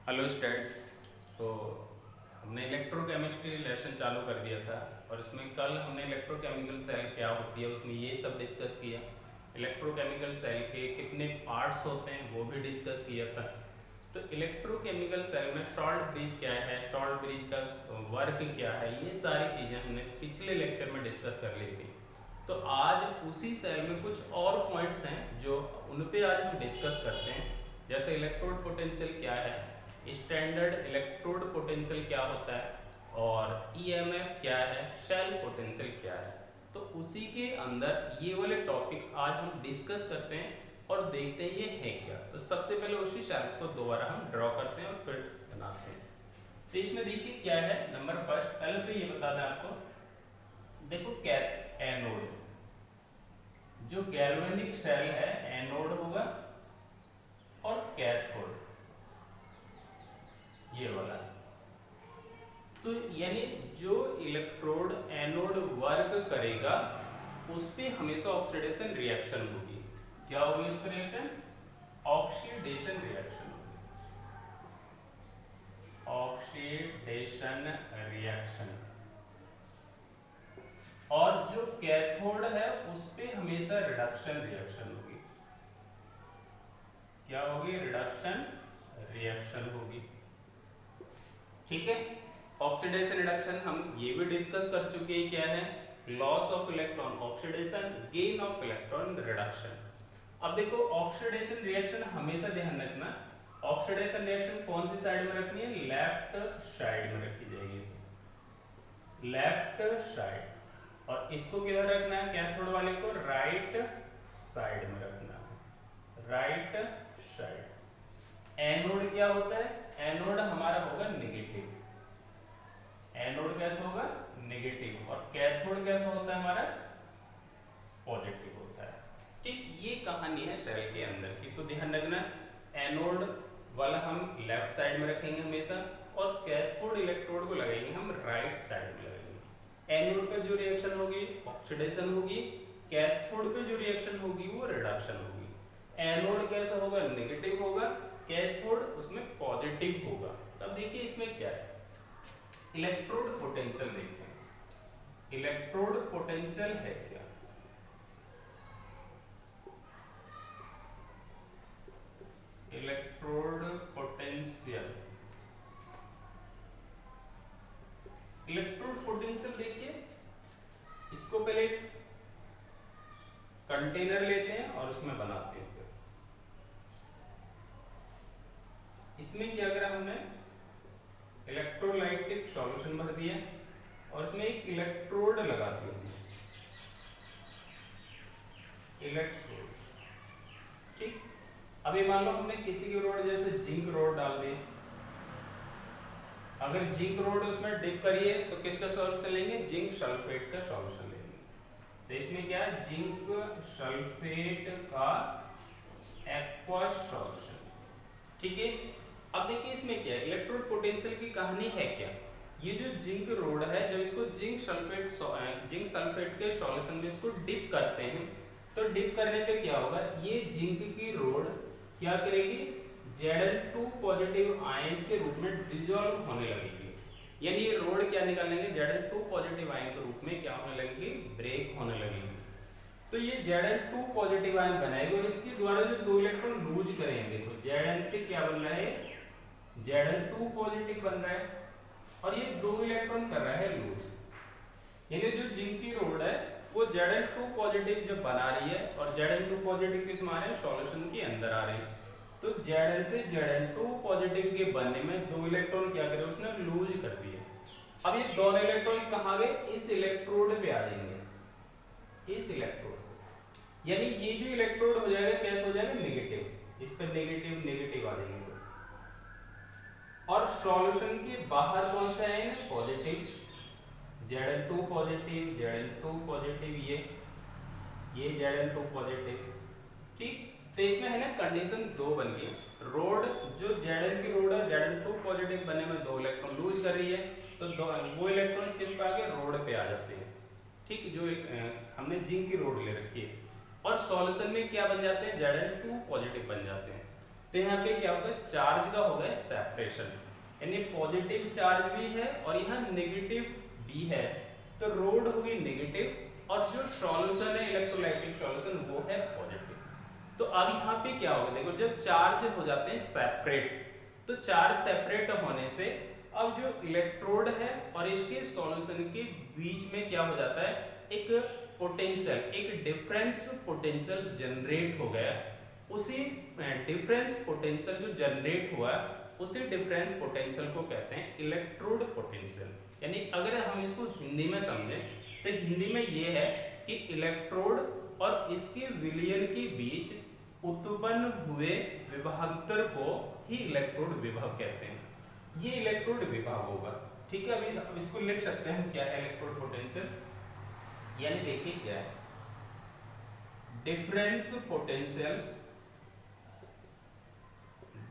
Hello students. तो हमने electrochemistry lesson चालू कर दिया था और उसमें कल हमने इलेक्ट्रोकेमिकल सेल क्या होती है उसमें ये सब डिस्कस किया। इलेक्ट्रोकेमिकल सेल के कितने पार्ट्स होते हैं वो भी डिस्कस किया था। तो इलेक्ट्रोकेमिकल सेल में शॉर्ट ब्रिज क्या है, शॉर्ट ब्रिज का वर्क क्या है, ये सारी चीज़ें हमने पिछले लेक्चर में डिस्कस कर ली थी। तो आज उसी सेल में कुछ और पॉइंट्स हैं जो उन पे आज हम डिस्कस करते हैं। जैसे इलेक्ट्रोड पोटेंशियल क्या है, स्टैंडर्ड इलेक्ट्रोड पोटेंशियल क्या होता है और ईएमएफ क्या है, शेल पोटेंशियल क्या है। तो उसी के अंदर ये वाले टॉपिक्स आज हम डिस्कस करते हैं और देखते हैं ये है क्या। तो सबसे पहले उसी शेल्स को दोबारा हम ड्रॉ करते हैं और फिर बनाते हैं। तो इसमें देखिए क्या है, नंबर फर्स्ट पहले तो ये बता दें आपको, देखो कैथ एनोड, जो गैल्वेनिक सेल है एनोड होगा और कैथोड ये वाला। तो यानी जो इलेक्ट्रोड एनोड वर्क करेगा उस पे हमेशा ऑक्सीडेशन रिएक्शन होगी। क्या होगी उस पर रिएक्शन? ऑक्सीडेशन रिएक्शन होगी, ऑक्सीडेशन रिएक्शन। और जो कैथोड है उस पे हमेशा रिडक्शन रिएक्शन होगी। क्या होगी? रिडक्शन रिएक्शन होगी। ठीक है। ऑक्सीडेशन रिडक्शन हम ये भी डिस्कस कर चुके हैं, क्या है? Loss of electron oxidation, gain of electron reduction. अब देखो ऑक्सीडेशन रिएक्शन हमेशा ध्यान रखना, ऑक्सीडेशन रिएक्शन कौन सी साइड में रखनी है? लेफ्ट साइड में रखी जाएगी, लेफ्ट साइड। और इसको किधर रखना है? कैथोड वाले को राइट साइड में रखना है, राइट साइड। एनोड क्या होता है? एनोड हमारा होगा नेगेटिव, एनोड कैसा होगा? नेगेटिव। और कैथोड कैसा होता है हमारा? पॉजिटिव होता है। ठीक, ये कहानी है सेल के अंदर की। तो ध्यान रखना, एनोड वाला हम लेफ्ट साइड में रखेंगे हमेशा और कैथोड इलेक्ट्रोड को लगाएंगे हम राइट साइड में लगाएंगे। एनोड पे जो रिएक्शन होगी ऑक्सीडेशन होगी, कैथोड पे जो रिएक्शन होगी वो रिडक्शन होगी। एनोड कैसा होगा? नेगेटिव होगा, कैथोड उसमें पॉजिटिव होगा। तब देखिए इसमें क्या है, इलेक्ट्रोड पोटेंशियल देखते हैं। इलेक्ट्रोड पोटेंशियल है क्या? इलेक्ट्रोड पोटेंशियल, इलेक्ट्रोड पोटेंशियल देखिए, इसको पहले कंटेनर लेते हैं और उसमें बनाते हैं। इसमें क्या करा हमने? इलेक्ट्रोलाइटिक सॉल्यूशन भर दिया और उसमें एक इलेक्ट्रोड लगा दिया, इलेक्ट्रोड। ठीक, अभी मान लो हमने किसी की रोड जैसे जिंक रोड डाल दी, अगर जिंक रोड उसमें डिप करिए तो किसका सॉल्यूशन लेंगे? जिंक सल्फेट का सॉल्यूशन लेंगे। तो इसमें क्या है? जिंक सल्फेट का एक्वस सॉल्यूशन। ठीक है। अब देखिए इसमें क्या है, इलेक्ट्रोड पोटेंशियल की कहानी है क्या? ये जो जिंक रोड है, जब इसको जिंक सल्फेट के सॉल्यूशन में इसको डिप करते हैं तो डिप करने पे क्या होगा? ये जिंक की रोड क्या करेगी? Zn2 पॉजिटिव आयंस के रूप में डिसॉल्व होने लगेगी। यानी ये रोड क्या निकालेंगे? Zn2 पॉजिटिव आयन के रूप में क्या होने लगेगी? ब्रेक होने लगेगी। तो ये Zn2 पॉजिटिव आयन बनाएगी और इसके द्वारा जो दो इलेक्ट्रॉन लूज करेंगे तो Zn से क्या बन रहा है? Zn2 पॉजिटिव बन रहा है और ये दो इलेक्ट्रॉन कर रहा है लूज। यानी जो जिंक की रोड है वो Zn2 पॉजिटिव जब बना रही है और Zn2 पॉजिटिव किस में आ रहे हैं? सॉल्यूशन के अंदर आ रहे हैं। तो Zn से Zn2 पॉजिटिव के बनने में दो इलेक्ट्रॉन क्या करे? उसने लूज कर दिए। अब ये दोनों इलेक्ट्रॉन्स कहाँ गए? इस इलेक्ट्रोड पे आ जाएंगे, इस इलेक्ट्रोड। यानी ये जो इलेक्ट्रोड हो जाएगा कैसे हो जाएगा? नेगेटिव। इस पर नेगेटिव नेगेटिव आ जाएंगे सब। और सॉल्यूशन के बाहर कौन सा आएंगे? Positive. Zn2 positive, Zn2 positive, ये Zn2 पॉजिटिव। ठीक, तो इसमें है ना कंडीशन दो बन गई। रोड जो Zn की रोड है Zn2 पॉजिटिव बनने में दो इलेक्ट्रॉन लूज कर रही है तो वो इलेक्ट्रॉन्स किस पे आ गए? रोड पे आ जाते हैं। ठीक, जो हमने जिंक की रोड ले रखी है और सॉल्यूशन में क्या बन जाते हैं? Zn2 पॉजिटिव बन जाते हैं। तो यहाँ पे क्या होगा, चार्ज का होगा सेपरेशन, यानी पॉजिटिव चार्ज भी है और यहाँ नेगेटिव भी है, तो रोड होगी नेगेटिव और जो सॉल्यूशन है इलेक्ट्रोलाइटिक सॉल्यूशन वो है पॉजिटिव। तो अब यहाँ पे क्या होगा, देखो जब चार्ज हो जाते हैं सेपरेट, तो चार्ज सेपरेट होने से अब जो इलेक्ट्रोड है और इसके सॉल्यूशन के बीच में क्या हो जाता है, एक पोटेंशियल, एक डिफरेंस पोटेंशियल जनरेट हो गया। उसी डिफरेंस पोटेंशियल जो जनरेट हुआ, उसी डिफरेंस पोटेंशियल को कहते हैं इलेक्ट्रोड पोटेंशियल। यानी अगर हम इसको हिंदी में समझें तो हिंदी में ये है कि इलेक्ट्रोड और इसके विलयन के बीच उत्पन्न हुए विभवांतर को ही इलेक्ट्रोड विभव कहते हैं। ये इलेक्ट्रोड विभव होगा। ठीक है, अभी हम इसको लिख सकते हैं क्या है इलेक्ट्रोड पोटेंशियल, यानी देखिए क्या है, difference potential,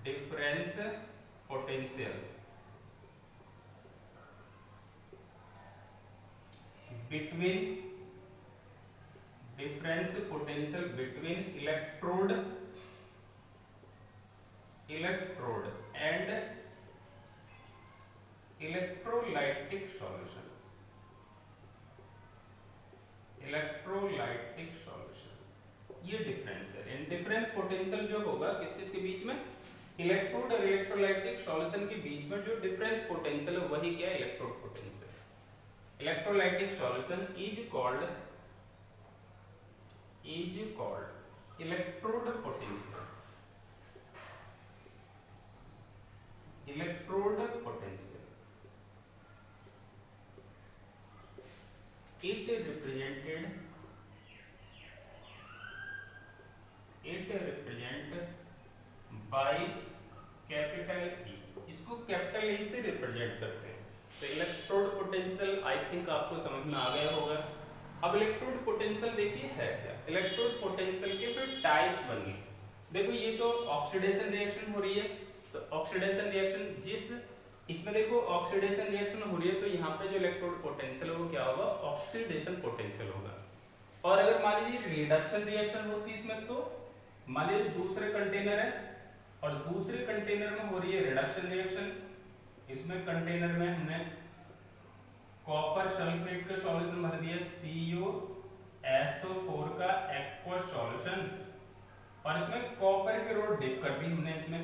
difference potential between, difference potential between electrode and electrolytic solution, electrolytic solution, ये डिफरेंस है। इन डिफरेंस पोटेंशियल जो होगा किस किस के बीच में, इलेक्ट्रोड और इलेक्ट्रोलाइटिक सॉल्यूशन के बीच में जो डिफरेंस पोटेंशियल है वही क्या है, electrode potential. Electrolytic solution is called electrode potential, electrode potential. It represent by capital E, इसको कैपिटल E से रिप्रेजेंट करते हैं। तो इलेक्ट्रोड पोटेंशियल आई थिंक आपको समझ में आ गया होगा। अब इलेक्ट्रोड पोटेंशियल देखिए है क्या, इलेक्ट्रोड पोटेंशियल के फिर टाइप्स बन गए। देखो ये तो ऑक्सीडेशन रिएक्शन हो रही है, तो ऑक्सीडेशन रिएक्शन जिस इसमें देखो ऑक्सीडेशन रिएक्शन हो रही है, तो यहाँ पे जो इलेक्ट्रोड पोटेंशियल है वो क्या होगा, ऑक्सीडेशन पोटेंशियल होगा। और अगर मान लीजिए रिडक्शन रिएक्शन होती है इसमें, तो मान लीजिए दूसरे कंटेनर है और दूसरे कंटेनर में हो रही है रिडक्शन रिएक्शन, इसमें कंटेनर में हमने कॉपर सल्फेट का सॉल्यूशन भर दिया CuSO4 का एक्वस सॉल्यूशन, और इसमें कॉपर की रोड डिप कर दी हमने, इसमें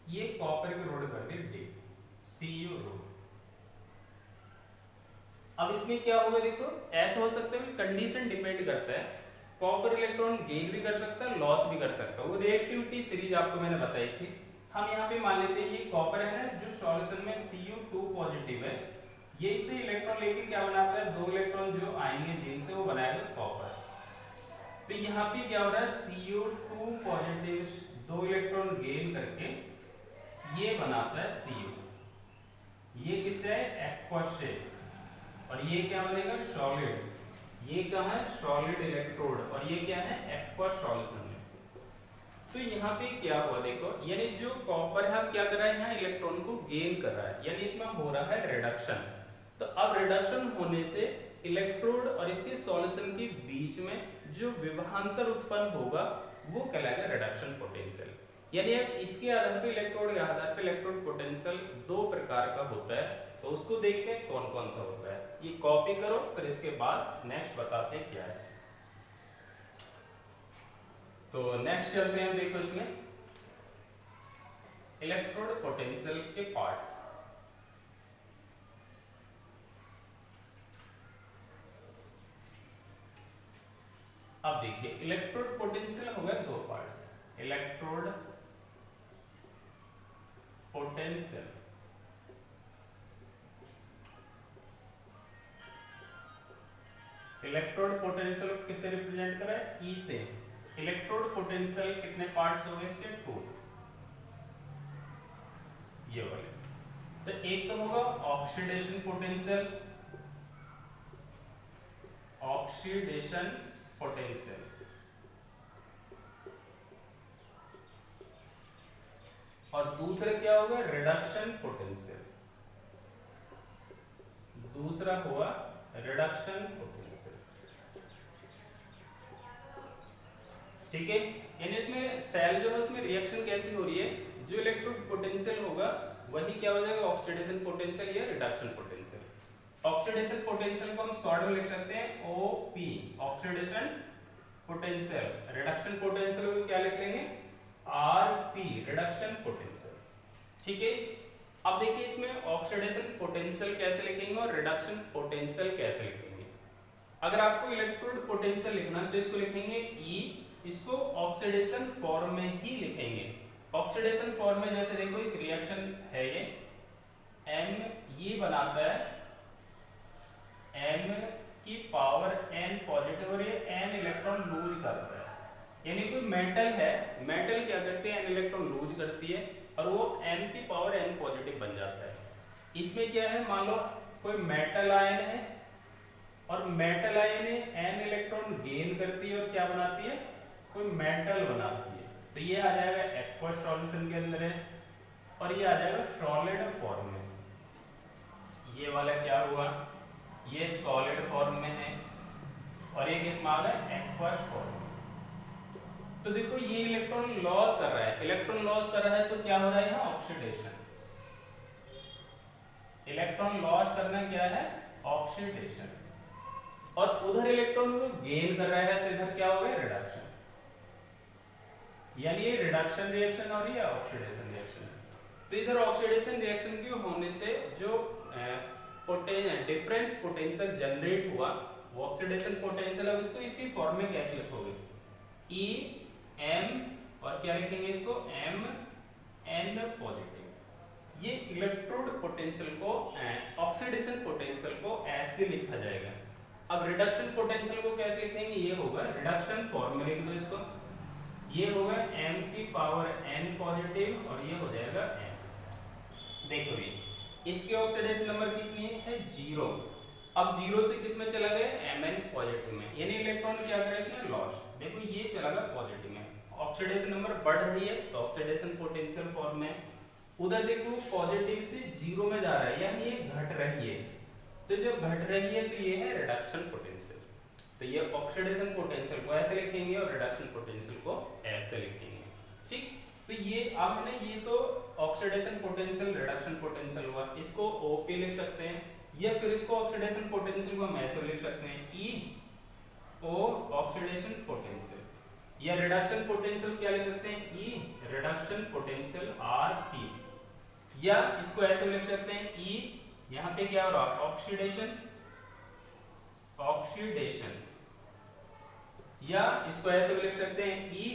ये कॉपर की रोड कर दी डिप, Cu रोड। अब इसमें क्या होगा, देखो ऐसा हो सकता है, कंडीशन डिपेंड करता है, कॉपर इलेक्ट्रॉन गेन भी कर सकता है, लॉस भी कर सकता है। वो रिएक्टिविटी सीरीज आपको मैंने बताई थी। हम यहाँ पे मान लेते हैं ये कॉपर है ना, जो सॉल्यूशन में Cu2 पॉजिटिव है, ये इससे इलेक्ट्रॉन लेके क्या बनाता है, दो इलेक्ट्रॉन जो आएंगे जिन से वो बनाएगा कॉपर। तो यहाँ पे क्या हो रहा है, Cu2 पॉजिटिव दो इलेक्ट्रॉन गेन करके ये बनाता है Cu, ये किससे है, एक्वस से, और ये क्या बनेगा, सॉलिड। ये क्या है, सॉलिड इलेक्ट्रोड, और ये क्या है, एक्वस सॉल्यूशन में। तो यहाँ पे क्या हुआ देखो, यानी जो कॉपर है क्या कर रहा है, यहाँ इलेक्ट्रॉन को गेन कर रहा है, यानी इसमें हो रहा है रिडक्शन। तो अब रिडक्शन होने से इलेक्ट्रोड और इसके सॉल्यूशन के बीच में जो विभवांतर उत्पन्न होगा वो कहलाएगा रिडक्शन पोटेंशियल। यानी इसके आधार पे, इलेक्ट्रोड के आधार पे इलेक्ट्रोड पोटेंशियल दो प्रकार का होता है। तो उसको देखते हैं कौन कौन सा होता है, ये कॉपी करो, फिर इसके बाद नेक्स्ट बताते हैं क्या है। तो नेक्स्ट चलते हैं, देखो इसमें इलेक्ट्रोड पोटेंशियल के पार्ट्स। अब देखिए इलेक्ट्रोड पोटेंशियल हो गया दो parts, electrode potential, electrode potential किससे रिप्रेजेंट करा है, E से। इलेक्ट्रोड पोटेंशियल कितने पार्ट्स हो गए इसके, 2, ये वाले। तो एक तो होगा ऑक्सीडेशन पोटेंशियल, ऑक्सीडेशन पोटेंशियल, और दूसरा क्या होगा, रिडक्शन पोटेंशियल, दूसरा हुआ रिडक्शन पोटेंशियल। ठीक है। यानी इसमें सेल जो है उसमें रिएक्शन कैसी हो रही है, जो इलेक्ट्रोड पोटेंशियल होगा वही क्या हो जाएगा, ऑक्सीडेशन पोटेंशियल या रिडक्शन पोटेंशियल। ऑक्सीडेशन पोटेंशियल को हम शॉर्ट में लिख सकते हैं OP, oxidation potential. Reduction potential को क्या लिख लेंगे, आरपी, रिडक्शन पोटेंशियल। ठीक है। अब देखिए इसमें ऑक्सीडेशन पोटेंशियल कैसे लिखेंगे और रिडक्शन पोटेंशियल कैसे लिखेंगे। अगर आपको इलेक्ट्रोड पोटेंशियल लिखना है तो इसको लिखेंगे ई, इसको ऑक्सीडेशन फॉर्म में ही लिखेंगे। ऑक्सीडेशन फॉर्म में जैसे देखो एक रिएक्शन है ये M, ये बनाता है M की पावर n पॉजिटिव और ये n इलेक्ट्रॉन लूज करता है। यानी कोई मेटल है, मेटल क्या करती है, n इलेक्ट्रॉन लूज करती है और वो m की पावर n पॉजिटिव बन जाता है। इसमें क्या है, मान लो कोई मेटल आयन है और metal ion n electron gain करती है और क्या बनाती है, कोई मेटल बनाती है। तो ये आ जाएगा एक्वस सॉल्यूशन के अंदर है और ये आ जाएगा सॉलिड फॉर्म में। ये वाला क्या हुआ, ये सॉलिड फॉर्म में है और ये किस में आ गया, एक्वस फॉर्म। तो देखो ये इलेक्ट्रॉन लॉस कर रहा है, इलेक्ट्रॉन लॉस कर रहा है तो क्या हो रहा है यहाँ, ऑक्सीडेशन। इलेक्ट्रॉन लॉस करना क्या है, ऑक्सीडेशन। और उधर इलेक्ट्रॉन को गेन कर रहा है तो इधर क्या हो गया, रिडक्शन। यानी ये रिडक्शन रिएक्शन और ये ऑक्सीडेशन रिएक्शन। तो इधर ऑक्सीडेशन रिएक्शन के होने से जो डिफरेंस पोटेंशियल जनरेट हुआ वो ऑक्सीडेशन पोटेंशियल। अब इसको इसी फॉर्म में कैसे लिखोगे, E M और क्या लिखेंगे इसको, M N पॉजिटिव। ये इलेक्ट्रोड पोटेंशियल को, ऑक्सीडेशन पोटेंशियल को ऐसे लिखा जाएगा। अब रिडक्शन पोटेंशियल को कैसे लिखेंगे, ये होगा रिडक्शन फॉर्म में लिख दो इसको, ये होगा m की पावर n पॉजिटिव और ये हो जाएगा m। देखो ये इसके ऑक्सीडेशन नंबर कितनी है, 0। अब 0 से किस में चला गया, Mn पॉजिटिव में, यानी इलेक्ट्रॉन क्या करे इसमें, लॉस। देखो ये चला गया पॉजिटिव में, ऑक्सीडेशन नंबर बढ़ रही है तो ऑक्सीडेशन पोटेंशियल फॉर्म में। उधर देखो पॉजिटिव से 0 में जा रहा है यानी ये घट रही है, तो जब घट रही है तो ये है रिडक्शन पोटेंशियल। तो ये ऑक्सीडेशन पोटेंशियल को ऐसे लिखेंगे और रिडक्शन पोटेंशियल को ऐसे लिखेंगे। ठीक, तो ये अब है ना, ये तो ऑक्सीडेशन पोटेंशियल रिडक्शन पोटेंशियल हुआ, इसको ओपी लिख सकते हैं या फिर इसको ऑक्सीडेशन पोटेंशियल को हम ऐसे लिख सकते हैं ई ओ ऑक्सीडेशन पोटेंशियल, या रिडक्शन पोटेंशियल क्या लिख सकते हैं, E reduction potential R P, या इसको ऐसे लिख सकते हैं ई, यहाँ पे क्या हो रहा है, ऑक्सीडेशन, ऑक्सीडेशन, या इसको ऐसे भी लिख सकते हैं ई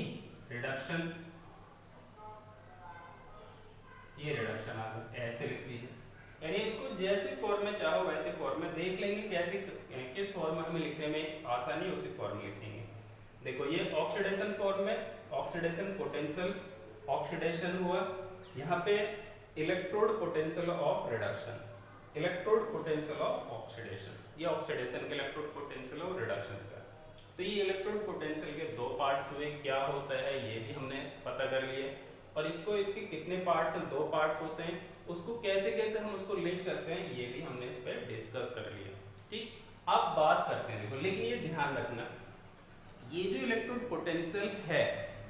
रिडक्शन, ये रिडक्शन आप ऐसे लिख दीजिए। यानी इसको जैसे फॉर्म में चाहो वैसे फॉर्म में देख लेंगे, कैसे किस फॉर्म में हमें लिखने में आसानी उसी फॉर्म में लिखेंगे। देखो ये ऑक्सीडेशन फॉर्म में ऑक्सीडेशन पोटेंशियल, ऑक्सीडेशन हुआ, यहाँ पे electrode potential of reduction, electrode potential of oxidation, ये ऑक्सीडेशन के इलेक्ट्रोड पोटेंशियल और रिडक्शन का। तो ये इलेक्ट्रोड पोटेंशियल के दो पार्ट्स हुए, क्या होता है ये भी हमने पता कर लिए, और इसको इसके कितने पार्ट्स हैं, दो पार्ट्स होते हैं, उसको कैसे कैसे हम उसको लिख सकते हैं ये भी हमने इस पे डिस्कस कर लिया। ठीक, अब बात करते हैं, देखो लेकिन ये ध्यान रखना, ये जो इलेक्ट्रोड पोटेंशियल है,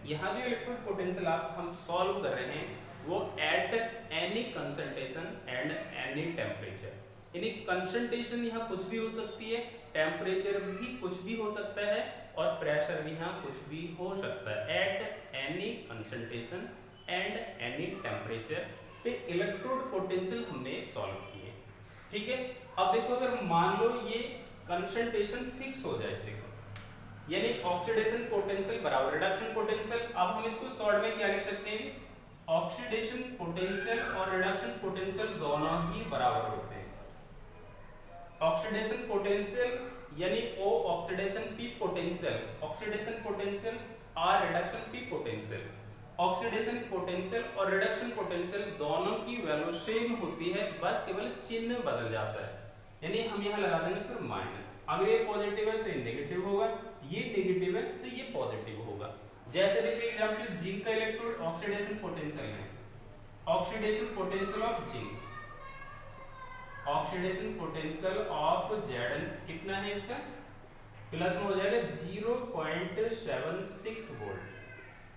यहाँ जो इलेक्ट्रोड पोटेंशियल आप हम सॉल्व कर रहे हैं वो at any concentration and any temperature, यानी कंसंट्रेशन यहाँ कुछ भी हो सकती है, टेम्परेचर भी कुछ भी हो सकता है और प्रेशर भी यहाँ कुछ भी हो सकता है। At any concentration and any temperature पे इलेक्ट्रोड पोटेंशियल हमने सॉल्व किए। ठीक है, अब देखो अगर मान लो ये कंसंट्रेशन फिक्स हो जाए, देखो यानी ऑक्सीडेशन पोटेंशियल बराबर रिडक्शन पोटेंशियल, अब हम इसको शॉर्ट में क्या लिख सकते हैं, ऑक्सीडेशन पोटेंशियल और रिडक्शन पोटेंशियल दोनों ही बराबर होते हैं। ऑक्सीडेशन पोटेंशियल यानी O oxidation P potential, oxidation potential R reduction P potential, oxidation potential और रिडक्शन पोटेंशियल दोनों की वैल्यू सेम होती है, बस केवल चिन्ह बदल जाता है, यानी हम यहाँ लगा देंगे फिर माइनस, अगर ये पॉजिटिव है तो ये नेगेटिव होगा, ये नेगेटिव है तो ये पॉजिटिव होगा। जैसे देखिए एग्जांपल जिंक का इलेक्ट्रोड ऑक्सीडेशन पोटेंशियल है, oxidation potential of zinc, oxidation potential of Zn कितना है इसका प्लस में हो जाएगा 0.76 वोल्ट।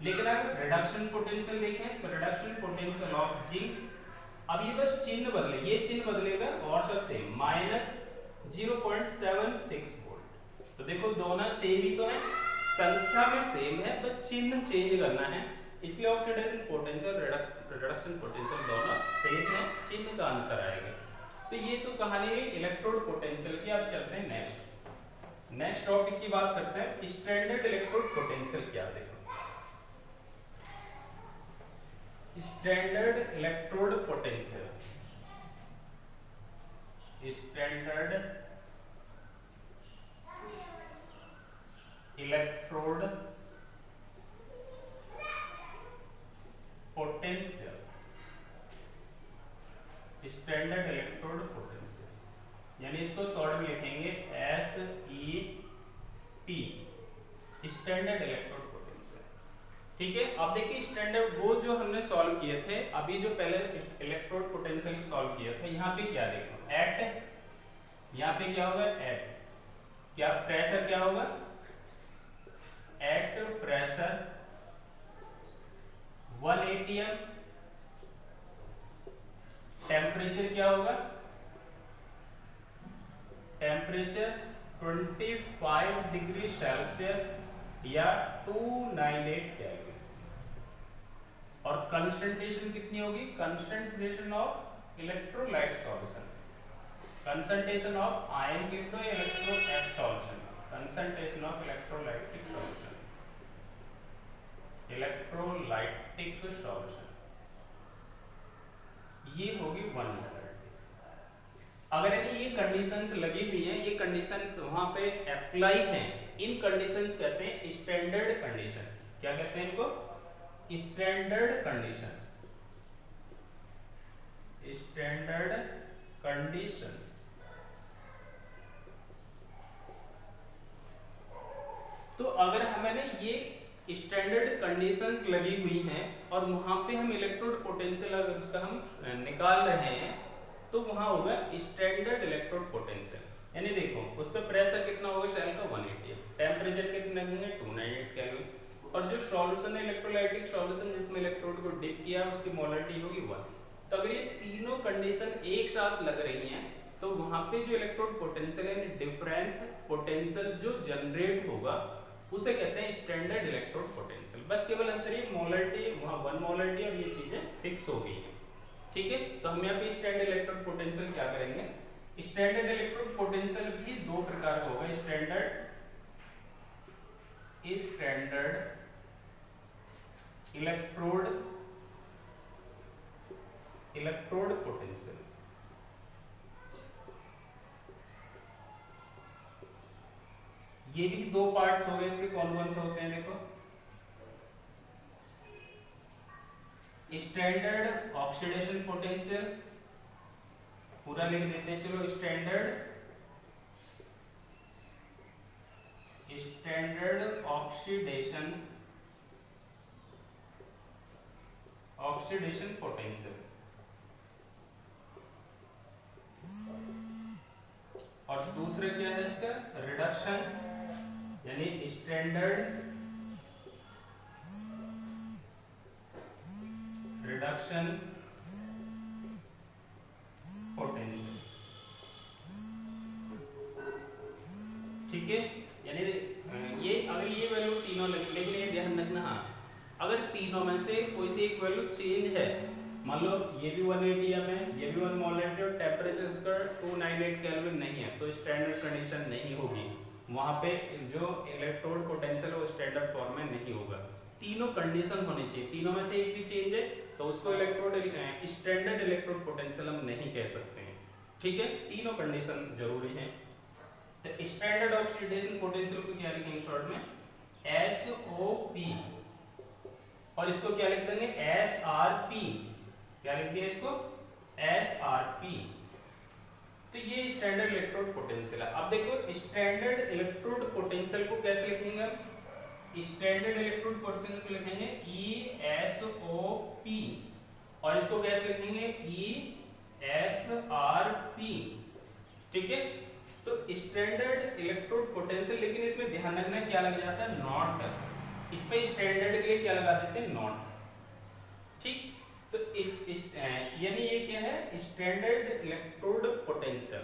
लेकिन अगर रिडक्शन पोटेंशियल देखें तो रिडक्शन पोटेंशियल ऑफ जिंक, अब ये बस चिन्ह बदले, ये चिन्ह बदलेगा और सब सेम, -0.76 वोल्ट। तो देखो दोनों सेम ही तो है, संख्या में सेम है, बस चिन्ह चेंज करना है, इसलिए ऑक्सीडेशन पोटेंशियल रिडक्शन पोटेंशियल दोनों सेम है, चिन्ह का अंतर आएगा। तो ये तो कहानी है इलेक्ट्रोड पोटेंशियल की। अब चलते हैं नेक्स्ट टॉपिक की बात करते हैं, स्टैंडर्ड इलेक्ट्रोड पोटेंशियल क्या। देखो standard electrode potential, standard electrode potential, standard electrode potential, यानी इसको शॉर्ट में लिखेंगे SEP, स्टैंडर्ड इलेक्ट्रोड पोटेंशियल। ठीक है, अब देखिए स्टैंडर्ड वो जो हमने सॉल्व किए थे, अभी जो पहले इलेक्ट्रोड पोटेंशियल सॉल्व किया था, यहाँ पे क्या देखो एट, यहाँ पे क्या होगा एट, क्या प्रेशर क्या होगा एट प्रेशर 1 atm, टेम्परेचर क्या होगा टेम्परेचर 25 डिग्री सेल्सियस या 298 केल्विन, और कंसंट्रेशन कितनी होगी, concentration of electrolyte solution, concentration of ions लिख दो, electrolyte solution, concentration of electrolytic solution, electrolytic solution, ये होगी 1 मोलारिटी। अगर ये कंडीशंस लगी हुई हैं, ये कंडीशंस वहां पे अप्लाई हैं, इन कंडीशंस कहते हैं स्टैंडर्ड कंडीशन। क्या कहते हैं इनको, स्टैंडर्ड कंडीशन, स्टैंडर्ड कंडीशंस। तो अगर हमें ये स्टैंडर्ड कंडीशंस लगी हुई हैं और वहां पे हम इलेक्ट्रोड पोटेंशियल अगर उसका हम निकाल रहे हैं, तो वहां होगा स्टैंडर्ड इलेक्ट्रोड पोटेंशियल। यानी देखो उसका प्रेशर कितना होगा शेल का 1 atm, टेम्परेचर कितने होंगे 298 केल्विन, और जो सॉल्यूशन है इलेक्ट्रोलाइटिक सॉल्यूशन जिसमें इलेक्ट्रोड को डिप किया उसकी मोलारिटी होगी 1। तो अगर ये तीनों कंडीशन एक साथ लग रही हैं, तो वहां पे जो इलेक्ट्रोड पोटेंशियल है, डिफरेंस पोटेंशियल जो जनरेट होगा, उसे कहते हैं स्टैंडर्ड इलेक्ट्रोड पोटेंशियल। बस केवल अंतर ये मोलारिटी, वहां 1 मोलारिटी और ये चीजें फिक्स हो गई हैं। ठीक है, तो हम यहाँ पे स्टैंडर्ड इलेक्ट्रोड पोटेंशियल क्या करेंगे, स्टैंडर्ड इलेक्ट्रोड पोटेंशियल भी दो प्रकार का होगा, स्टैंडर्ड इलेक्ट्रोड पोटेंशियल। ये भी दो पार्ट्स हो गए इसके, कौन कौन से होते हैं देखो, स्टैंडर्ड ऑक्सीडेशन पोटेंशियल, पूरा लिख देते हैं चलो, स्टैंडर्ड ऑक्सीडेशन पोटेंशियल, और दूसरा क्या है इसका रिडक्शन, यानी स्टैंडर्ड रिडक्शन पोटेंशियल। ठीक है, यानी ये अगर ये वैल्यू तीनों लगी, लेकिन ये ध्यान रखना, हाँ अगर तीनों में से कोई सी एक वैल्यू चेंज है, मान लो ये भी 1 atm है, ये भी 1 मोलारिटी और टेम्परेचर इसका 298 केल्विन नहीं है, तो स्टैंडर्ड कंडीशन नहीं होगी, वहां पे जो इलेक्ट्रोड पोटेंशियल है वो स्टैंडर्ड फॉर्म में नहीं होगा। तीनों कंडीशन होनी चाहिए, तीनों में से एक भी चेंज है तो उसको इलेक्ट्रोड स्टैंडर्ड इलेक्ट्रोड पोटेंशियल हम नहीं कह सकते हैं। ठीक है, तीनों कंडीशन जरूरी है। तो स्टैंडर्ड ऑक्सीडेशन पोटेंशियल को क्या लिखेंगे शॉर्ट में SOP, और इसको क्या लिख देंगे SRP, क्या लिख दिया इसको SRP। तो ये स्टैंडर्ड इलेक्ट्रोड पोटेंशियल है। अब देखो स्टैंडर्ड इलेक्ट्रोड पोटेंशियल को कैसे लिखेंगे हम, स्टैंडर्ड इलेक्ट्रोड पोटेंशियल को लिखेंगे ESOP, और इसको कैसे लिखेंगे ESRP। ठीक है, तो स्टैंडर्ड इलेक्ट्रोड पोटेंशियल, लेकिन इसमें ध्यान रखना क्या लग जाता है, नॉट। इस पे स्टैंडर्ड के लिए क्या लगा देते हैं, नॉट। ठीक, तो यानी ये क्या है, standard electrode potential,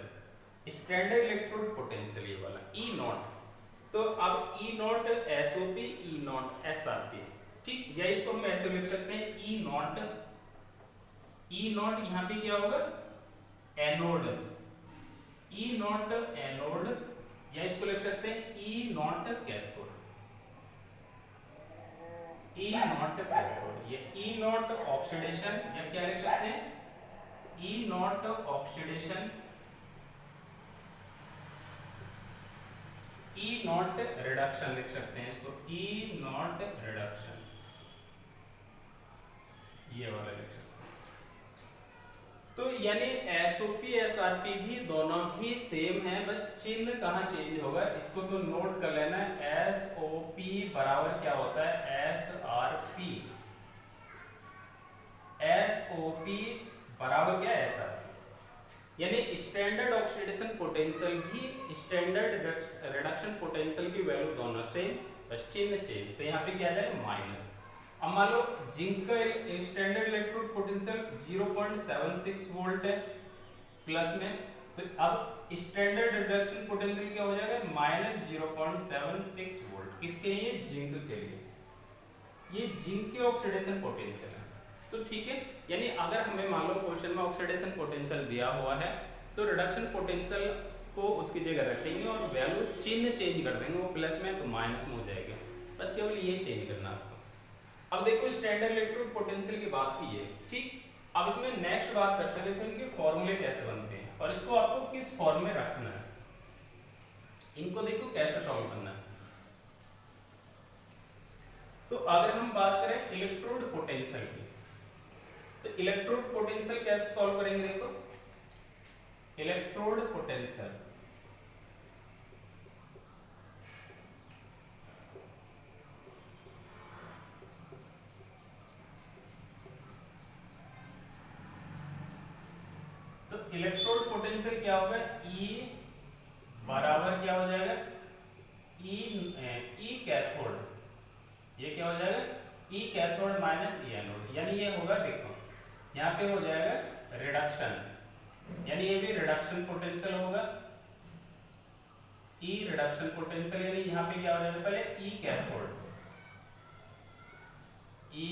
standard electrode potential ये वाला ई नॉट। तो अब E naught SOP, E naught SRP, ठीक, या इसको हम ऐसे लिख सकते हैं ई नॉट, ई नॉट यहाँ पे क्या होगा, एनोड, ई नॉट एनोड, या इसको लिख सकते हैं E naught cathode, E naught cathode. ये ई नॉट ऑक्सीडेशन, या क्या लिख सकते हैं, E naught oxidation, E naught reduction लिख सकते हैं इसको, ई नॉट रिडक्शन, ये वाला लिख सकते हैं। तो यानी एसओपी एसआरपी भी दोनों ही सेम है, बस चिन्ह कहाँ चेंज होगा, इसको तो नोट कर लेना। एसओपी बराबर क्या होता है, एसआरपी, एसओपी बराबर क्या है, एसआरपी। यानी स्टैंडर्ड ऑक्सीडेशन पोटेंशियल भी स्टैंडर्ड रिडक्शन पोटेंशियल की वैल्यू दोनों सेम, बस चिन्ह चेंज। तो यहाँ पे क्या आ जाएगा, माइनस। अब मान लो जिंक का स्टैंडर्ड इलेक्ट्रोड पोटेंशियल 0.76 वोल्ट है प्लस में, तो अब स्टैंडर्ड रिडक्शन पोटेंशियल क्या हो जाएगा, -0.76 वोल्ट। किसके लिए, जिंक के लिए। ये जिंक के ऑक्सीडेशन पोटेंशियल है। तो ठीक है, यानी अगर हमें मान लो क्वेश्चन में ऑक्सीडेशन पोटेंशियल दिया हुआ है, तो रिडक्शन पोटेंशियल को उसकी जगह रखेंगे और वैल्यू चिन्ह चेंज कर देंगे, वो प्लस में तो माइनस में हो जाएगा, बस केवल ये चेंज करना आपको। अब देखो स्टैंडर्ड इलेक्ट्रोड पोटेंशियल की बात हुई है, ठीक। अब इसमें नेक्स्ट बात करते हैं, देखो इनके फॉर्मूले कैसे बनते हैं और इसको आपको किस फॉर्म में रखना है, इनको देखो कैसे सॉल्व करना है। तो अगर हम बात करें इलेक्ट्रोड पोटेंशियल की, तो इलेक्ट्रोड पोटेंशियल कैसे सॉल्व करेंगे, देखो इलेक्ट्रोड पोटेंशियल, तो इलेक्ट्रोड पोटेंशियल क्या होगा, E बराबर क्या हो जाएगा, ई कैथोड, ये क्या हो जाएगा, ई कैथोड माइनस ई एनोड। यानी ये होगा, देखो यहाँ पे हो जाएगा रिडक्शन, यानी ये भी रिडक्शन पोटेंशियल होगा, ई रिडक्शन पोटेंशियल। यानी यहाँ पे क्या हो जाएगा, पहले ई कैथोड, ई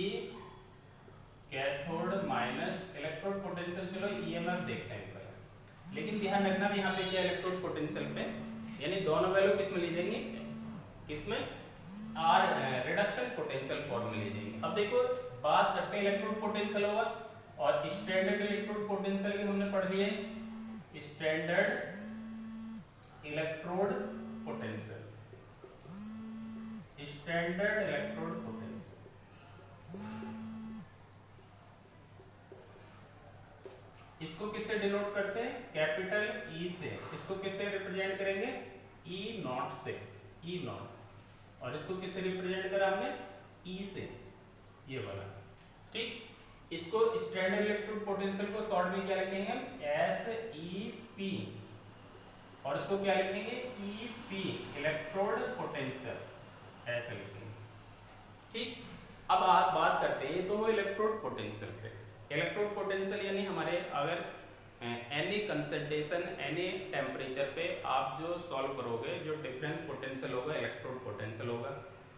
कैथोड माइनस इलेक्ट्रोड पोटेंशियल। चलो ईएमएफ देखते हैं पहले, लेकिन ध्यान रखना यहाँ पे क्या इलेक्ट्रोड पोटेंशियल पे, यानी दोनों वैल्यू किस में ली जाएंगी, किसमें, आर रिडक्शन पोटेंशियल फॉर्म में ली जाएंगी। अब देखो बात करते हैं इलेक्ट्रोड पोटेंशियल होगा, और स्टैंडर्ड इलेक्ट्रोड पोटेंशियल की हमने पढ़ ली है, standard electrode potential, standard electrode potential. इसको किससे डिनोट करते हैं, कैपिटल ई से। इसको किससे रिप्रेजेंट करेंगे, ई नॉट से, ई नॉट। और इसको किससे रिप्रेजेंट करा हमने, ई से, ये वाला, ठीक। इसको स्टैंडर्ड इलेक्ट्रोड पोटेंशियल को शॉर्ट में क्या लिखेंगे हम, एस ई पी, और इसको क्या लिखेंगे, ई पी इलेक्ट्रोड पोटेंशियल, ऐसे लिखेंगे, ठीक। अब आप बात करते हैं, तो वो इलेक्ट्रोड पोटेंशियल पे, इलेक्ट्रोड पोटेंशियल यानी हमारे अगर एनी कंसंट्रेशन एनी टेम्परेचर पे आप जो सॉल्व करोगे, जो डिफरेंस पोटेंशियल होगा इलेक्ट्रोड पोटेंशियल होगा।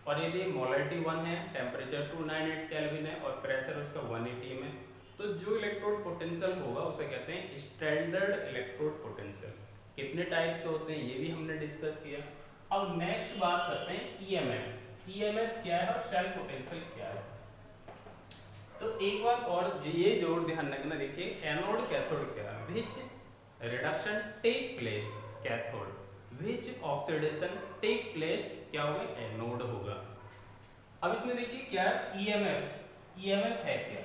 और यदि मोलरिटी 1 है, टेम्परेचर 298 केल्विन है और प्रेशर उसका 1 atm है, तो जो इलेक्ट्रोड पोटेंशियल होगा उसे कहते हैं स्टैंडर्ड इलेक्ट्रोड पोटेंशियल। कितने टाइप्स के होते हैं ये भी हमने डिस्कस किया। अब नेक्स्ट बात करते हैं ईएमएफ। ईएमएफ क्या है और सेल्फ पोटेंशियल क्या है। तो एक बात और ये जोर ध्यान रखना, देखिए एनोड कैथोड क्या है, विच रिडक्शन टेक प्लेस कैथोड, विच ऑक्सीडेशन टेक प्लेस क्या होगा, एनोड होगा। अब इसमें देखिए क्या है ईएमएफ, ईएमएफ है क्या,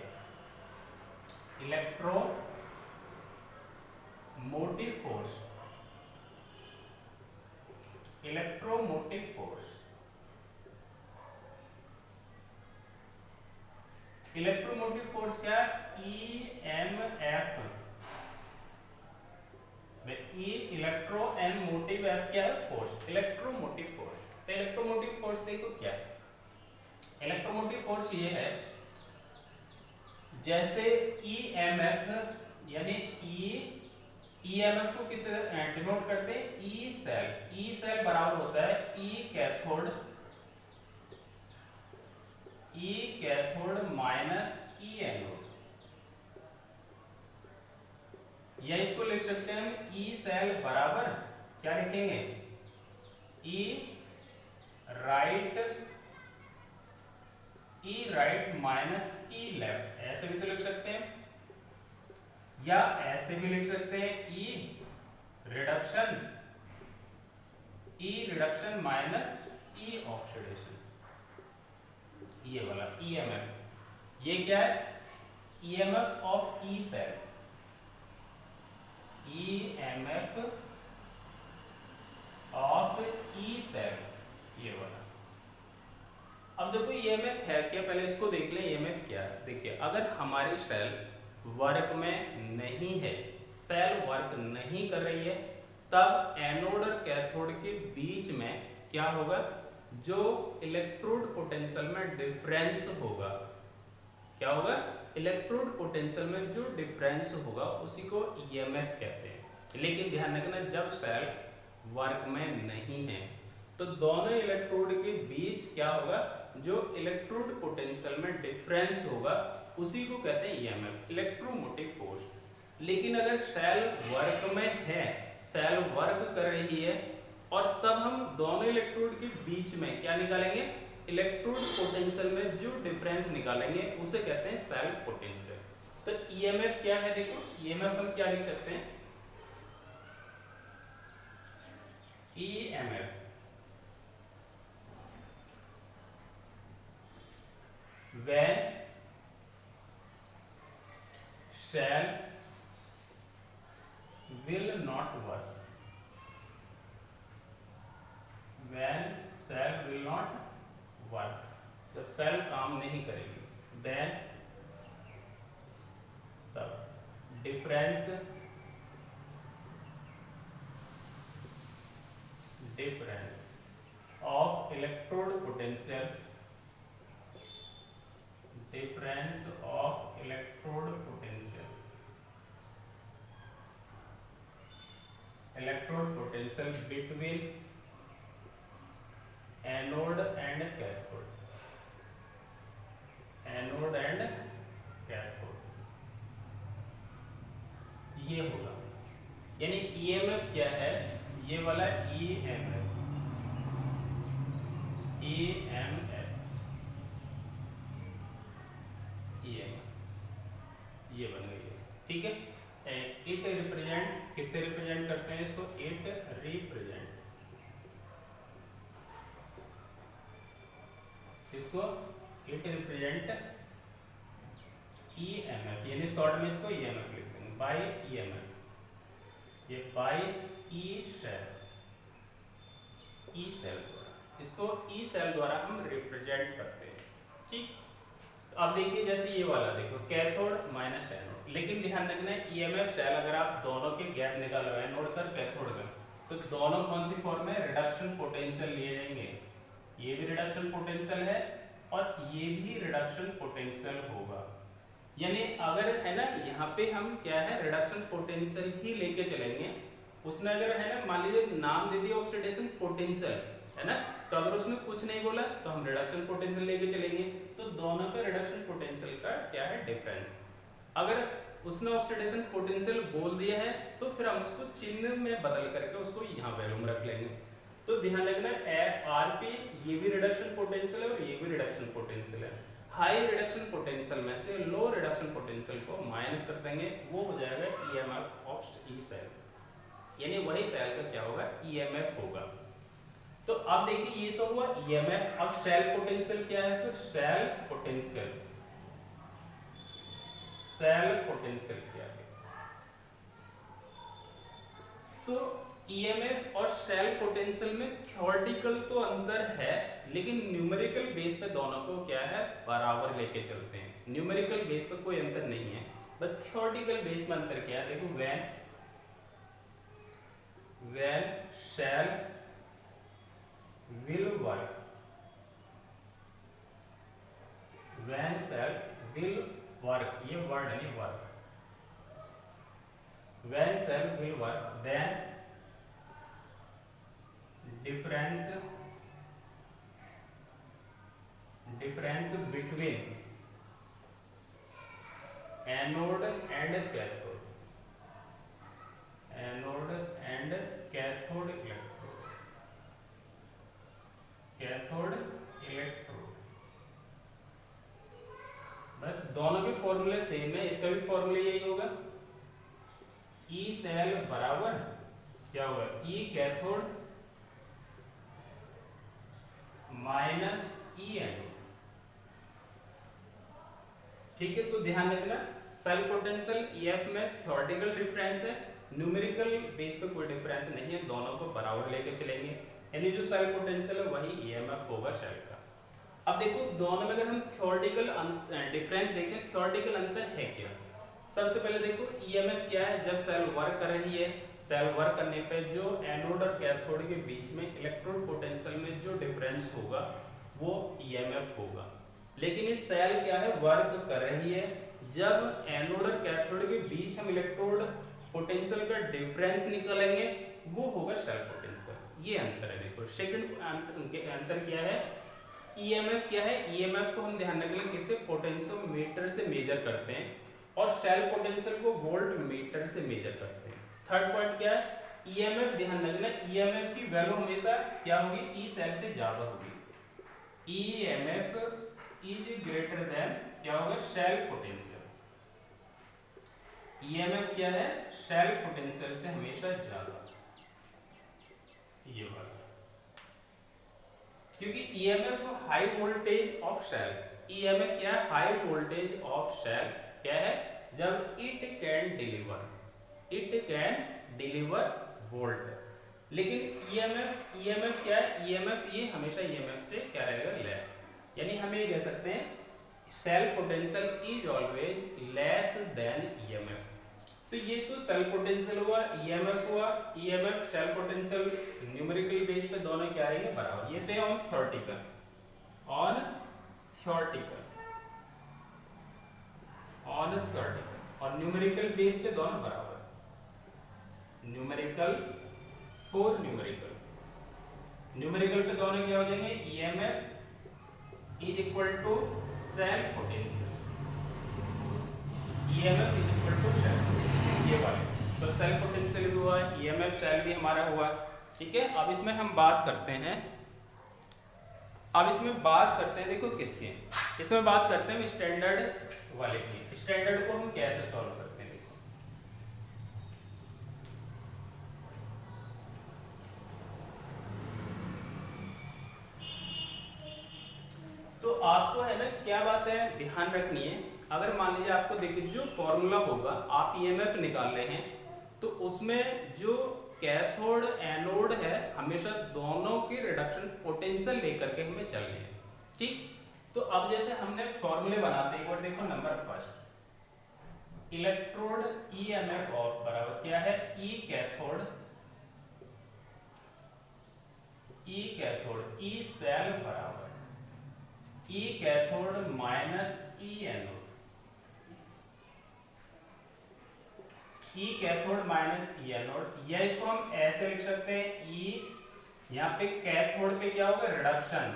electro motive force, electromotive force. Electromotive force क्या है, EMF E electro and motive F क्या है? Force, electromotive force. तो इलेक्ट्रोमोटिव फोर्स देखो क्या है? इलेक्ट्रोमोटिव फोर्स ये है जैसे ईएमएफ, यानी ईएमएफ को किससे डिनोट करते हैं? E cell. ई सेल बराबर होता है ई कैथोड माइनस ई एनोड, या इसको लिख सकते हैं हम ई सेल बराबर क्या लिखेंगे? ई राइट माइनस ई लेफ्ट, ऐसे भी तो लिख सकते हैं, या ऐसे भी लिख सकते हैं E reduction minus E oxidation. ये वाला ईएमएफ, ये क्या है? EMF of E cell, EMF of E cell, ये वाला। अब देखो ईएमएफ है क्या, पहले इसको देख लें ईएमएफ क्या है। देखिए अगर हमारी सेल वर्क में नहीं है, सेल वर्क नहीं कर रही है, तब एनोड और कैथोड के बीच में क्या होगा? जो इलेक्ट्रोड पोटेंशियल में डिफरेंस होगा, क्या होगा? इलेक्ट्रोड पोटेंशियल में जो डिफरेंस होगा उसी को ईएमएफ कहते हैं। लेकिन ध्यान रखना, जब सेल वर्क में नहीं है तो दोनों इलेक्ट्रोड के बीच क्या होगा? जो इलेक्ट्रोड पोटेंशियल में डिफरेंस होगा उसी को कहते हैं ईएमएफ, इलेक्ट्रोमोटिव फोर्स। लेकिन अगर सेल वर्क में है, सेल वर्क कर रही है, और तब हम दोनों इलेक्ट्रोड के बीच में क्या निकालेंगे? इलेक्ट्रोड पोटेंशियल में जो डिफरेंस निकालेंगे उसे कहते हैं सेल पोटेंशियल। तो ईएमएफ क्या है? देखो ईएमएफ हम क्या लिख सकते हैं? EMF when cell will not work, when cell will not work, जब सेल काम नहीं करेगी, then तब difference of electrode potential, difference of electrode potential, between anode and cathode, ये होगा। यानी ईएमएफ क्या है? ये वाला ईएमएफ ये बन गई है, ठीक है। इट रिप्रेजेंट्स, किससे रिप्रेजेंट करते हैं इसको? इट रिप्रेजेंट, इसको इट रिप्रेजेंट ईएमएफ, यानी शॉर्ट में इसको ईएमएफ लिखते हैं, बाय ईएमएफ, ये बाय ई सेल द्वारा, इसको ई सेल द्वारा हम रिप्रेजेंट करते हैं, ठीक। अब देखिए जैसे ये वाला देखो, कैथोड माइनस एनोड, लेकिन ध्यान रखना ईएमएफ सेल अगर आप दोनों के गैप निकालो, एनोड का कैथोड का, तो दोनों कौन सी फॉर्म में? रिडक्शन पोटेंशियल लिए जाएंगे। ये भी रिडक्शन पोटेंशियल है और ये भी रिडक्शन पोटेंशियल होगा। यानी अगर है ना, यहाँ पे हम क्या है, रिडक्शन पोटेंशियल ही लेके चलेंगे। उसने अगर है ना, मान लीजिए नाम दे दिया ऑक्सीडेशन पोटेंशियल, है ना, तो अगर उसने कुछ नहीं बोला तो हम रिडक्शन पोटेंशियल लेके चलेंगे। तो दोनों का रिडक्शन पोटेंशियल का क्या है? डिफरेंस। अगर उसने ऑक्सीडेशन पोटेंशियल बोल दिया है तो फिर हम उसको चिन्ह में बदल करके उसको यहाँ वैल्यू में रख लेंगे। तो ध्यान रखना आरपी, ये भी रिडक्शन पोटेंशियल है और ये भी रिडक्शन पोटेंशियल है। हाई रिडक्शन पोटेंशियल में से लो रिडक्शन पोटेंशियल को माइनस कर देंगे, वो हो जाएगा ईएमएफ ऑफ ई सेल, यानी वही सेल का क्या होगा? ईएमएफ होगा। तो अब देखिए ये तो हुआ ईएमएफ। अब सेल पोटेंशियल क्या है? फिर सेल पोटेंशियल क्या है? तो ईएमएफ और सेल पोटेंशियल में थ्योरेटिकल तो अंतर है, लेकिन न्यूमेरिकल बेस पे दोनों को क्या है? बराबर लेके चलते हैं। न्यूमेरिकल बेस पे कोई अंतर नहीं है, बट थ्योरेटिकल बेस में अंतर क्या है? देखो, when when shell will work, when shell will work, ये वर्ड नहीं work, when shell will work then difference between anode and cathode, anode and cathode electrode, cathode electrode, बस दोनों के फॉर्मूले सेम है, इसका भी फॉर्मूला यही होगा, ई सेल बराबर क्या होगा, ई कैथोड माइनस ई एनोड। ठीक है, तो ध्यान रखना सेल पोटेंशियल ईएफ में थ्योरेटिकल डिफरेंस है, न्यूमेरिकल बेस पे कोई डिफरेंस नहीं है, दोनों को बराबर लेके चलेंगे, यानी जो सेल पोटेंशियल है वही ईएमएफ होगा सेल का। अब देखो दोनों में अगर हम थ्योरेटिकल डिफरेंस देखें, थ्योरेटिकल अंतर है क्या, सबसे पहले देखो ईएमएफ क्या है, जब सेल वर्क कर रही है, सेल वर्क करने पे जो एनोड और कैथोड के बीच में इलेक्ट्रोड पोटेंशियल में जो डिफरेंस होगा वो ईएमएफ होगा। लेकिन ये सेल क्या है, वर्क कर रही है, जब एनोड और कैथोड के बीच हम इलेक्ट्रोड पोटेंशियल का डिफरेंस निकालेंगे वो होगा सेल पोटेंशियल। ये अंतर है। देखो सेकंड अंतर क्या है, ईएमएफ क्या है, ईएमएफ को हम ध्यान रखेंगे किससे, पोटेंशियोमीटर से मेजर करते हैं, और सेल पोटेंशियल को वोल्ट मीटर से मेजर करते हैं। थर्ड पॉइंट क्या है, ईएमएफ ध्यान रखना, ईएमएफ की वैल्यू हमेशा क्या होगी, ई सेल से ज्यादा होगी, ईएमएफ इज ग्रेटर देन क्या होगा, सेल पोटेंशियल। ईएमएफ क्या है, सेल पोटेंशियल से हमेशा ज्यादा, ये वाला, क्योंकि EMF high voltage of cell, EMF क्या है, हाई वोल्टेज ऑफ सेल क्या है, जब इट कैन डिलीवर वोल्ट। लेकिन ईएमएफ क्या है, ईएमएफ ये हमेशा ईएमएफ से क्या रहेगा, लेस, यानी हम ये कह सकते हैं cell potential is always less than EMF. तो ये तो सेल पोटेंशियल हुआ, ईएमएफ हुआ, EMF cell potential numerical base पे दोनों क्या रहेंगे, बराबर। ये थे ऑन थ्योरेटिकल, और न्यूमेरिकल बेस पे दोनों बराबर, न्यूमेरिकल फॉर न्यूमेरिकल पे दोनों क्या हो जाएंगे, EMF is equal to cell potential, EMF is equal to cell, ये वाले, तो सेल पोटेंशियल भी हुआ, EMF सेल भी हमारा हुआ। ठीक है, अब इसमें हम बात करते हैं, देखो किसके, इसमें बात करते हैं स्टैंडर्ड वाले की। स्टैंडर्ड को हम कैसे सॉल्व करते हैं, देखो तो आपको है ना क्या बात है ध्यान रखनी है, अगर मान लीजिए आपको देखिए जो फॉर्मूला होगा, आप ईएमएफ निकाल रहे हैं, तो उसमें जो कैथोड एनोड है हमेशा दोनों की रिडक्शन पोटेंशियल लेकर के हमें चलनी है। ठीक, तो अब जैसे हमने फॉर्मूले बनाते हैं, एक बार देखो, number first electrode EMF of बराबर क्या है, ई कैथोड ई सेल बराबर ई कैथोड माइनस ई एनोड, ई कैथोड माइनस ई एनोड, या इसको हम ऐसे लिख सकते हैं, ई यहाँ पे कैथोड पे क्या होगा, रिडक्शन,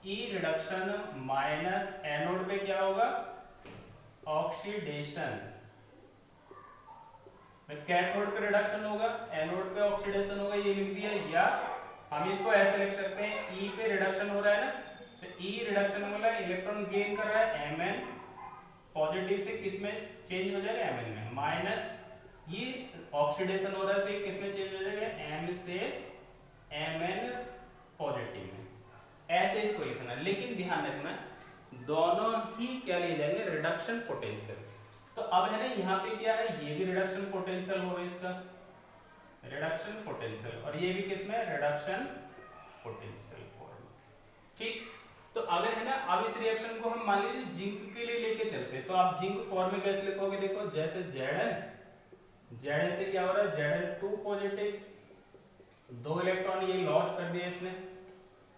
ई रिडक्शन माइनस एनोड पे क्या होगा, ऑक्सीडेशन। कैथोड पे रिडक्शन होगा, एनोड पे ऑक्सीडेशन होगा, ये लिख दिया। या हम इसको ऐसे लिख सकते हैं, ई पे रिडक्शन हो रहा है ना, तो ई रिडक्शन मतलब इलेक्ट्रॉन गेन कर रहा है, Mn पॉजिटिव से किस में चेंज हो जाएगा, Mn में, माइनस ये ऑक्सीडेशन हो रहा है तो किस में चेंज हो जाएगा, M से Mn पॉजिटिव में। ऐसे इसको लिखना, लेकिन ध्यान रखना दोनों ही क्या लिए जाएंगे, रिडक्शन पोटेंशियल। तो अब है ना यहाँ पे क्या है, ये भी रिडक्शन पोटेंशियल होगा, इसका रिडक्शन पोटेंशियल, और ये भी किसमें, रिडक्शन पोटेंशियल फॉर्म। ठीक, तो अगर है ना, अब इस रिएक्शन को हम मान लीजिए जिंक के लिए लेके चलते हैं, तो आप जिंक फॉर्म में कैसे लिखोगे, देखो जैसे Zn Zn से क्या हो रहा है, Zn2 पॉजिटिव, 2 इलेक्ट्रॉन ये लॉस कर दिए इसने।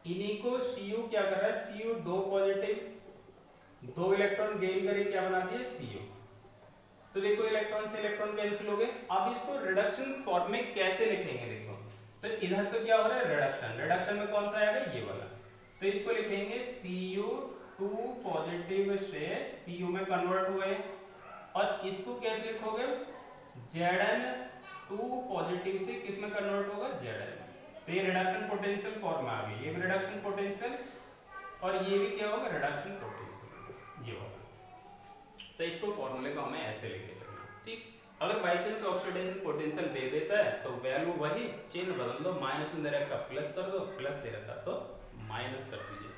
इन्हीं को Cu क्या कर रहा है, Cu2 पॉजिटिव, 2 इलेक्ट्रॉन गेन करके क्या बना दिया, Cu। तो देखो इलेक्ट्रॉन से इलेक्ट्रॉन कैंसिल हो गए। अब इसको रिडक्शन फॉर्म में कैसे लिखेंगे, देखो तो इधर तो क्या हो रहा है रिडक्शन, रिडक्शन में कौन सा आएगा, ये वाला। तो इसको लिखेंगे Cu2 पॉजिटिव से Cu में कन्वर्ट हुए, और इसको कैसे लिखोगे, Zn2 पॉजिटिव से किस में कन्वर्ट होगा, Zn। तो ये रिडक्शन पोटेंशियल फॉर्म में आ गई, ये भी रिडक्शन पोटेंशियल और ये भी क्या होगा, रिडक्शन पोटेंशियल, ये होगा। तो इसको फॉर्मूले को हमें ऐसे लिखे चलना, ठीक। अगर बाई चांस ऑक्सीडेशन पोटेंशियल दे देता है तो वैल्यू वही, चिन्ह बदल दो, माइनस में दे रखा प्लस कर दो, प्लस दे रखा तो माइनस कर दीजिए।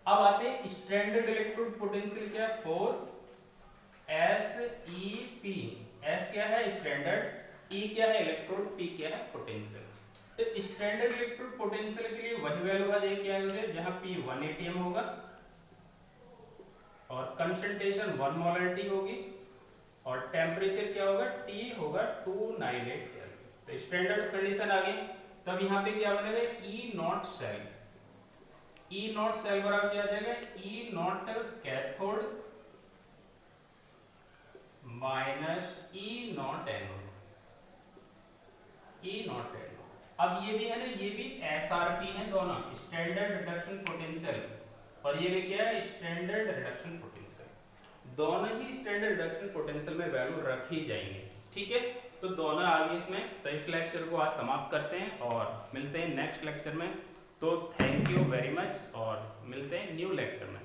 अब आते हैं स्टैंडर्ड इलेक्ट्रोड पोटेंशियल क्या है, 4SeP। S क्या है स्टैंडर्ड, E क्या है इलेक्ट्रोड, P क्या है पोटेंशियल। तो स्टैंडर्ड इलेक्ट्रोड पोटेंशियल के लिए वही वैल्यू आ जाएगी, क्या होगा, जहां P 1 atm होगा और कंसंट्रेशन 1 मोलरिटी होगी और टेम्परेचर क्या होगा, T होगा 298 केल्विन। तो स्टैंडर्ड कंडीशन आ गई। तब यहाँ पे क्या बनेगा, E naught cell, E naught cell बराबर क्या आ जाएगा, E naught cathode minus E naught anode, E naught anode. अब ये भी है ना, ये भी SRP है दोनों, स्टैंडर्ड रिडक्शन पोटेंशियल, और ये भी क्या है स्टैंडर्ड रिडक्शन पोटेंशियल। दोनों ही स्टैंडर्ड रिडक्शन पोटेंशियल में वैल्यू रखी जाएंगे, ठीक है। तो दोनों आ गए इसमें। तो इस लेक्चर को आज समाप्त करते हैं और मिलते हैं नेक्स्ट लेक्चर में। तो थैंक यू वेरी मच और मिलते हैं न्यू लेक्चर में।